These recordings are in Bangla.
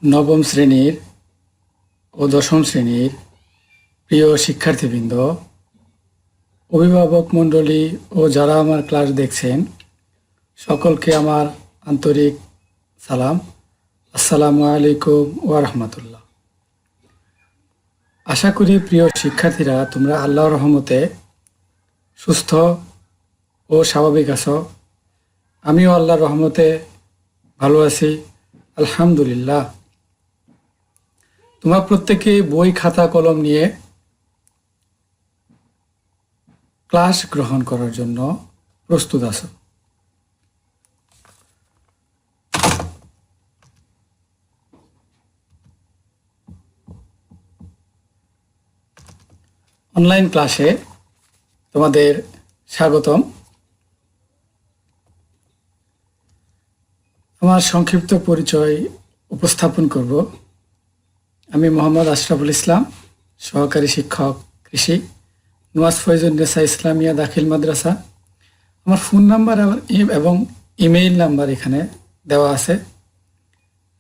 নবম শ্রেণীর ও দশম শ্রেণীর প্রিয় শিক্ষার্থীবৃন্দ, অভিভাবক মণ্ডলী ও যারা আমার ক্লাস দেখছেন সকলকে আমার আন্তরিক সালাম। আসসালামু আলাইকুম ওয়া রাহমাতুল্লাহ। আশা করি প্রিয় শিক্ষার্থীরা তোমরা আল্লাহর রহমতে সুস্থ ও স্বাভাবিক আছো। আমিও আল্লাহর রহমতে ভালো আছি, আলহামদুলিল্লাহ। তোমরা প্রত্যেকেই বই খাতা কলম নিয়ে ক্লাস গ্রহণ করার জন্য প্রস্তুত আছো। অনলাইন ক্লাসে তোমাদের স্বাগতম। আমার সংক্ষিপ্ত পরিচয় উপস্থাপন করব। আমি মোহাম্মদ আশরাফুল ইসলাম, সহকারী শিক্ষক কৃষি, নওয়াজ ফয়জুন্নেসা ইসলামিয়া দাখিল মাদ্রাসা। আমার ফোন নাম্বার এবং ইমেইল নাম্বার এখানে দেওয়া আছে।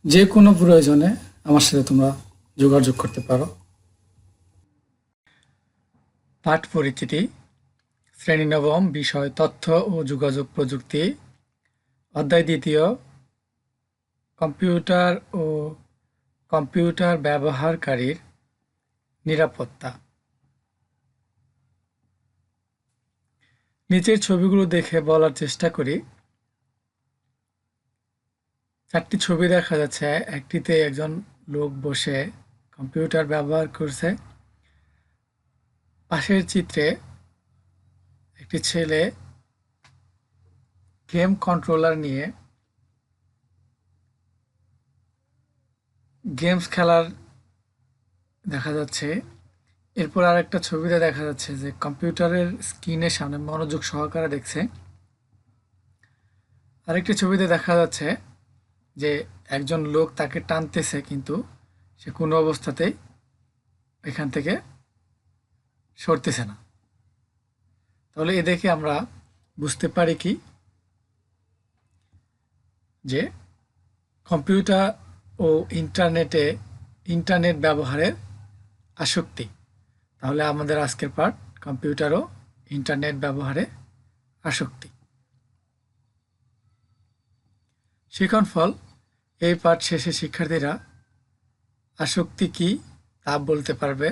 যে কোনো প্রয়োজনে আমার সাথে তোমরা যোগাযোগ করতে পারো। পাঠ পরিচিতি, শ্রেণী নবম, বিষয় তথ্য ও যোগাযোগ প্রযুক্তি, অধ্যায় দ্বিতীয়, কম্পিউটার ও কম্পিউটার ব্যবহারকারীর নিরাপত্তা। নিচের ছবিগুলো দেখে বলার চেষ্টা করি। চারটি ছবি দেখা যাচ্ছে। একটিতে একজন লোক বসে কম্পিউটার ব্যবহার করছে। পাশের চিত্রে একটি ছেলে গেম কন্ট্রোলার নিয়ে গেমস খেলার দেখা যাচ্ছে। এরপর আরেকটা ছবিতে দেখা যাচ্ছে যে কম্পিউটারের স্ক্রিনের সামনে মনোযোগ সহকারে দেখছে। আরেকটি ছবিতে দেখা যাচ্ছে যে একজন লোক তাকে টানতেছে, কিন্তু সে কোনো অবস্থাতেই এখান থেকে সরতেছে না। তাহলে এ দেখে আমরা বুঝতে পারি কি যে কম্পিউটার ও ইন্টারনেট ব্যবহারের আসক্তি। তাহলে আমাদের আজকের পাঠ কম্পিউটার ও ইন্টারনেট ব্যবহারে আসক্তি। শিখন ফল, এই পাঠ শেষে শিক্ষার্থীরা আসক্তি কি তা বলতে পারবে,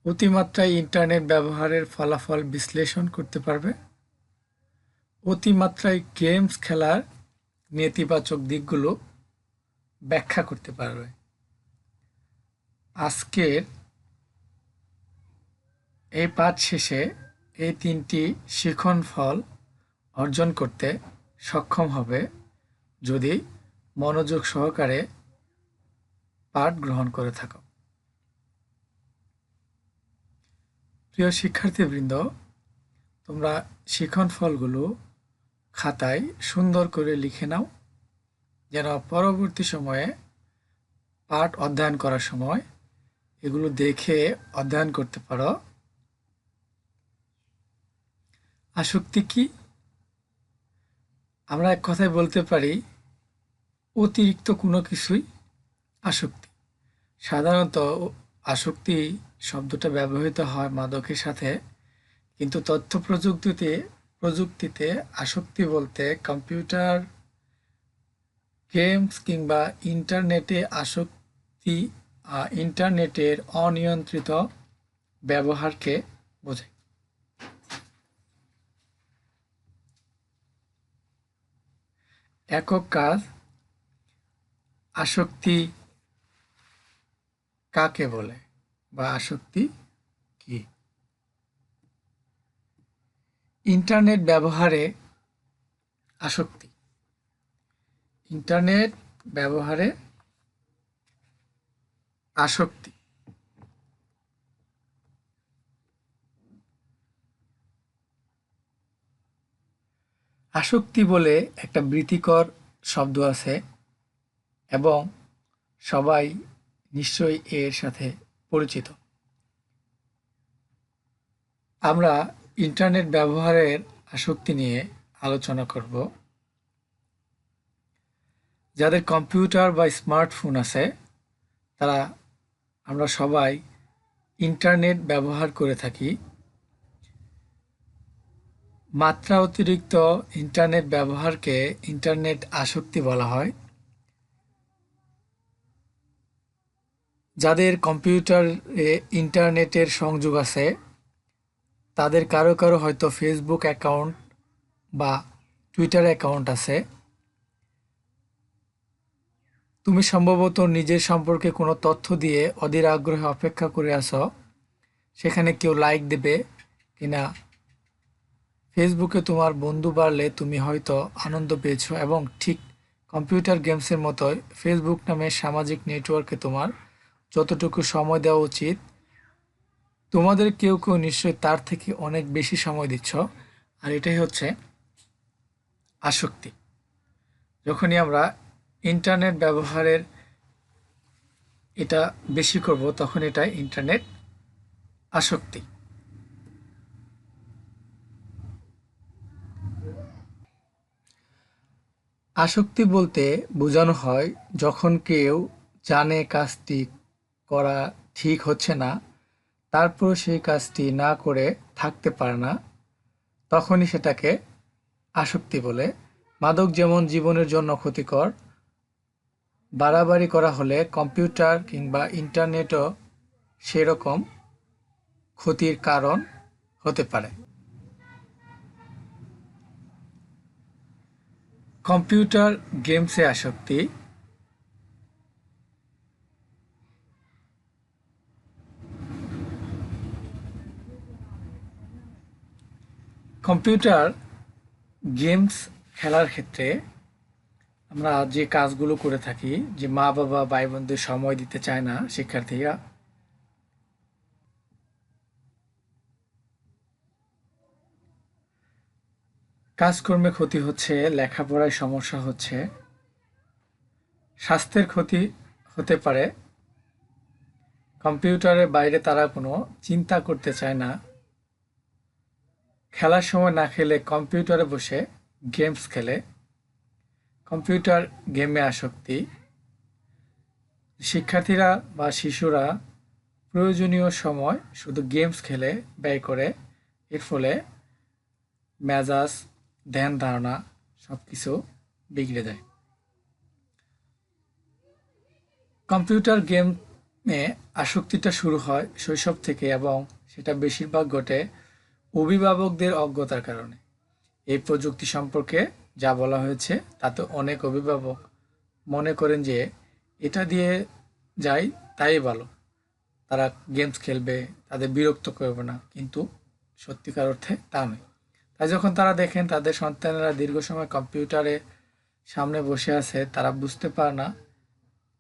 অতিমাত্রায় ইন্টারনেট ব্যবহারের ফলাফল বিশ্লেষণ করতে পারবে, অতিমাত্রায় গেমস খেলার নেতিবাচক দিকগুলো ব্যাখ্যা করতে পারবে। আজকের এই পাঠ শেষে এই তিনটি শিখন ফল অর্জন করতে সক্ষম হবে যদি মনোযোগ সহকারে পাঠ গ্রহণ করে থাকো। প্রিয় শিক্ষার্থীবৃন্দ, তোমরা শিখন ফলগুলো খাতায় সুন্দর করে লিখে নাও, যেন পরবর্তী সময়ে পাঠ অধ্যয়ন করার সময় এগুলো দেখে অধ্যয়ন করতে পারো। আসক্তি কি? আমরা এক কথায় বলতে পারি অতিরিক্ত কোনো কিছুই আসক্তি। সাধারণত আসক্তি শব্দটা ব্যবহৃত হয় মাদকের সাথে, কিন্তু তথ্য প্রযুক্তিতে আসক্তি বলতে কম্পিউটার, গেমস কিংবা ইন্টারনেটের অনিয়ন্ত্রিত ব্যবহারকে বোঝায়। একক কাজ, আসক্তি কাকে বলে বা আসক্তি কি? ইন্টারনেট ব্যবহারে আসক্তি। ইন্টারনেট ব্যবহারে আসক্তি। আসক্তি বলে একটা বৃত্তিকর শব্দ আছে এবং সবাই নিশ্চয়ই এর সাথে পরিচিত। আমরা ইন্টারনেট ব্যবহারের আসক্তি নিয়ে আলোচনা করব। যাদের কম্পিউটার বা স্মার্টফোন আছে তারা আমরা সবাই ইন্টারনেট ব্যবহার করে থাকি। মাত্রা অতিরিক্ত ইন্টারনেট ব্যবহারকে ইন্টারনেট আসক্তি বলা হয়। যাদের কম্পিউটারে ইন্টারনেটের সংযোগ আছে তাদের কারো কারো হয়তো ফেসবুক অ্যাকাউন্ট বা টুইটার অ্যাকাউন্ট আছে। তুমি সম্ভবত নিজের সম্পর্কে কোনো তথ্য দিয়ে অধীর আগ্রহে অপেক্ষা করে আছো সেখানে কেউ লাইক দেবে কিনা। ফেসবুকে তোমার বন্ধু বাড়লে তুমি হয়তো আনন্দ পেয়েছো, এবং ঠিক কম্পিউটার গেমসের মতোই ফেসবুক নামের সামাজিক নেটওয়ার্কে তোমার যতটুকু সময় দেওয়া উচিত তোমাদের কেউ কেউ নিশ্চয়ই তার থেকে অনেক বেশি সময় দিচ্ছ। আর এটাই হচ্ছে আসক্তি। যখনই আমরা ইন্টারনেট ব্যবহারের এটা বেশি করব তখন এটা ইন্টারনেট আসক্তি। আসক্তি বলতে বোঝানো হয় যখন কেউ জানে কাজটি করা ঠিক হচ্ছে না, তারপর সেই কাজটি না করে থাকতে পারে না, তখনই সেটাকে আসক্তি বলে। মাদক যেমন জীবনের জন্য ক্ষতিকর, বাড়াবাড়ি করা হলে কম্পিউটার কিংবা ইন্টারনেটও সেরকম ক্ষতির কারণ হতে পারে। কম্পিউটার গেমসে আসক্তি। কম্পিউটার গেমস খেলার ক্ষেত্রে আমরা যে কাজগুলো করে থাকি, যে মা বাবা ভাই বোনদের সময় দিতে চায় না শিক্ষার্থীরা, কাজকর্মে ক্ষতি হচ্ছে, লেখাপড়ায় সমস্যা হচ্ছে, স্বাস্থ্যের ক্ষতি হতে পারে। কম্পিউটারের বাইরে তারা কোনো চিন্তা করতে চায় না। খেলার সময় না খেলে কম্পিউটারে বসে গেমস খেলে। কম্পিউটার গেমে আসক্তি। শিক্ষার্থীরা বা শিশুরা প্রয়োজনীয় সময় শুধু গেমস খেলে ব্যয় করে, এর ফলে মেজাজ, ধ্যান ধারণা সবকিছু বিগড়ে যায়। কম্পিউটার গেমে আসক্তিটা শুরু হয় শৈশব থেকে, এবং সেটা বেশিরভাগ ঘটে অভিভাবকদের অজ্ঞতার কারণে। এই প্রযুক্তি সম্পর্কে যা বলা হয়েছে তাতে অনেক অভিভাবক মনে করেন যে এটা দিয়ে যাই তাই ভালো, তারা গেমস খেলবে, তাদের বিরক্ত করবে না, কিন্তু সত্যিকার অর্থে তা নয়। তাই যখন তারা দেখেন তাদের সন্তানেরা দীর্ঘ সময় কম্পিউটারে সামনে বসে আছে, তারা বুঝতে পারে না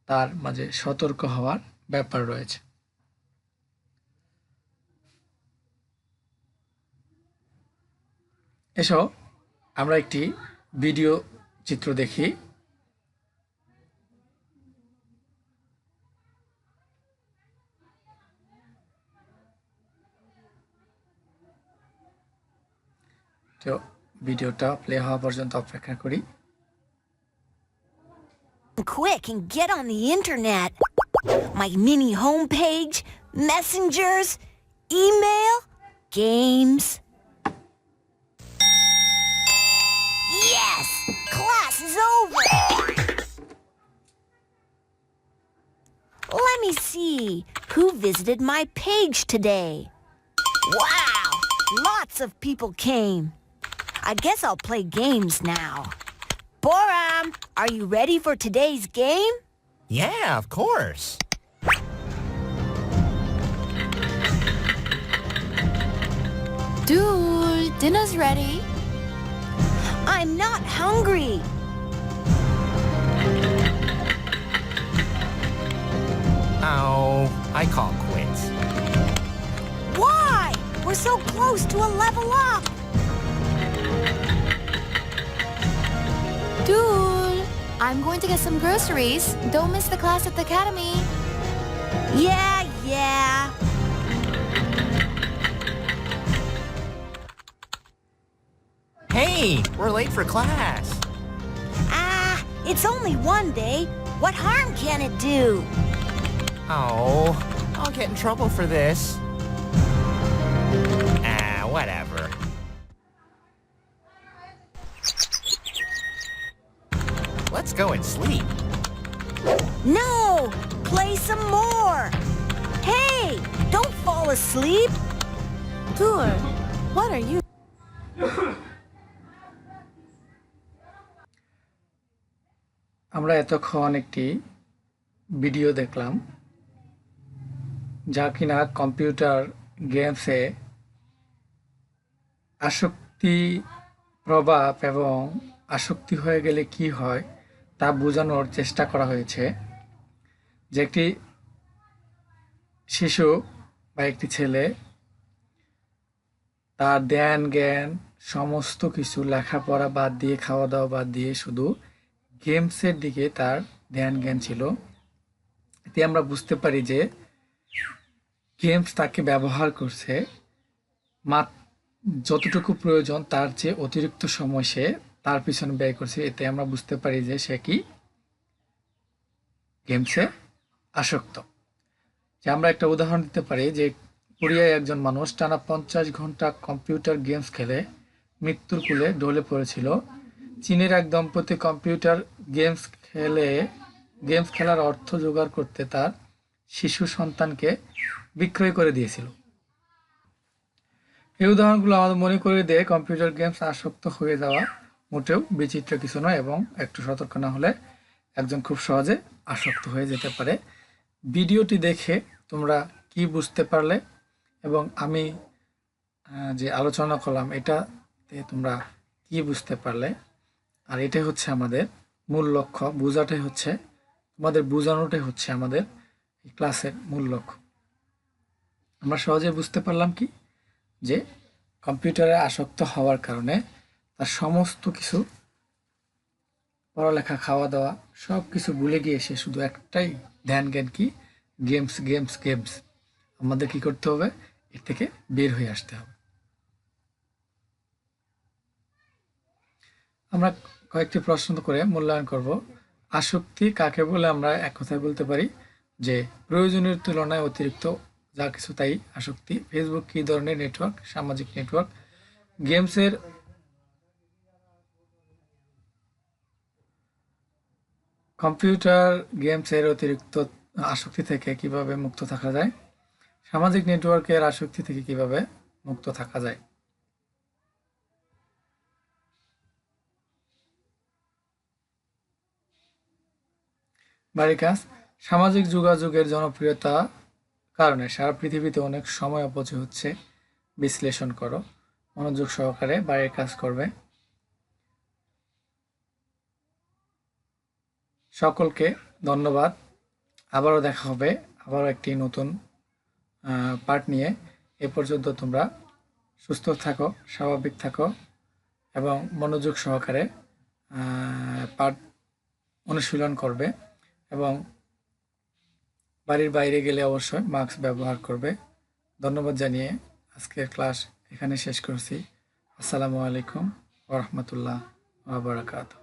তার মাঝে সতর্ক হওয়ার ব্যাপার রয়েছে। এসো আমরা একটি ভিডিও চিত্র দেখি। তো ভিডিওটা প্লে হওয়া পর্যন্ত অপেক্ষা করি। Quick and get on the internet. My mini homepage, messengers, email, games. Yes! Class is over! Let me see who visited my page today. Wow! Lots of people came. I guess I'll play games now. Boram, are you ready for today's game? Yeah, of course. Dude, dinner's ready. I'm not hungry. Oh, I call quits. Why? We're so close to a level up. Dude, I'm going to get some groceries. Don't miss the class at the academy. Yeah. Hey, we're late for class. It's only one day. What harm can it do? Oh, I'll get in trouble for this. Whatever. Let's go and sleep. No! Play some more! Hey! Don't fall asleep! Gur, what are you? আমরা এতক্ষণ একটি ভিডিও দেখলাম যা কিনা কম্পিউটার গেমসে আসক্তি প্রভাব এবং আসক্তি হয়ে গেলে কি হয় তা বোঝানোর চেষ্টা করা হয়েছে, যে একটি শিশু বা একটি ছেলে তার ধ্যান জ্ঞান সমস্ত কিছু লেখাপড়া বাদ দিয়ে খাওয়া দাওয়া বাদ দিয়ে শুধু গেমসের দিকে তার ধ্যান জ্ঞান ছিল। এতে আমরা বুঝতে পারি যে গেমস তাকে ব্যবহার করছে যতটুকু প্রয়োজন তার চেয়ে অতিরিক্ত সময় সে তার পিছনে ব্যয় করছে। এতে আমরা বুঝতে পারি যে সে কি গেমসে আসক্ত। যে আমরা একটা উদাহরণ দিতে পারি যে কোরিয়ায় একজন মানুষ টানা 50 ঘন্টা কম্পিউটার গেমস খেলে মৃত্যুর কোলে ঢলে পড়েছিল। চীনের এক দম্পতি কম্পিউটার গেমস খেলার অর্থ জোগাড় করতে তার শিশু সন্তানকে বিক্রয় করে দিয়েছিল। এই উদাহরণগুলো আমাদের মনে করে দেয় কম্পিউটার গেমস আসক্ত হয়ে যাওয়া মোটেও বিচিত্র কিছু নয়, এবং একটু সতর্ক না হলে একজন খুব সহজে আসক্ত হয়ে যেতে পারে। ভিডিওটি দেখে তোমরা কি বুঝতে পারলে এবং আমি যে আলোচনা করলাম এটাতে তোমরা কি বুঝতে পারলে, আর এটাই হচ্ছে আমাদের মূল লক্ষ্য, বোঝাটাই হচ্ছে তোমাদের বোঝানোটাই হচ্ছে আমাদের এই ক্লাসের মূল লক্ষ্য। আমরা সহজে বুঝতে পারলাম কি যে কম্পিউটারে আসক্ত হওয়ার কারণে তার সমস্ত কিছু পড়ালেখা খাওয়া দাওয়া সব কিছু ভুলে গিয়ে সে শুধু একটাই ধ্যান জ্ঞান কি গেমস গেমস গেমস। আমাদের কি করতে হবে? এর থেকে বের হয়ে আসতে হবে। আমরা কয়েকটি প্রশ্ন করে মূল্যায়ন করব। আসক্তি কাকে বলে? আমরা এক কথায় বলতে পারি যে প্রয়োজনের তুলনায় অতিরিক্ত যা কিছু তাই আসক্তি। ফেসবুক কী ধরনের নেটওয়ার্ক? সামাজিক নেটওয়ার্ক। কম্পিউটার গেমসের অতিরিক্ত আসক্তি থেকে কিভাবে মুক্ত থাকা যায়? সামাজিক নেটওয়ার্কের আসক্তি থেকে কিভাবে মুক্ত থাকা যায়? বাড়ির কাজ। সামাজিক যোগাযোগের জনপ্রিয়তা কারণে সারা পৃথিবীতে অনেক সময় অপচয় হচ্ছে। বিশ্লেষণ করো। মনোযোগ সহকারে বাড়ির কাজ করবে। সকলকে ধন্যবাদ। আবারও দেখা হবে আবারও একটি নতুন পার্ট নিয়ে। এ পর্যন্ত তোমরা সুস্থ থাকো, স্বাভাবিক থাকো এবং মনোযোগ সহকারে পাঠ অনুশীলন করবে এবং বাড়ির বাইরে গেলে অবশ্যই মাস্ক ব্যবহার করবে। ধন্যবাদ জানিয়ে আজকের ক্লাস এখানে শেষ করছি। আসসালামু আলাইকুম ওয়া রাহমাতুল্লাহ ওয়া বারাকাতুহু।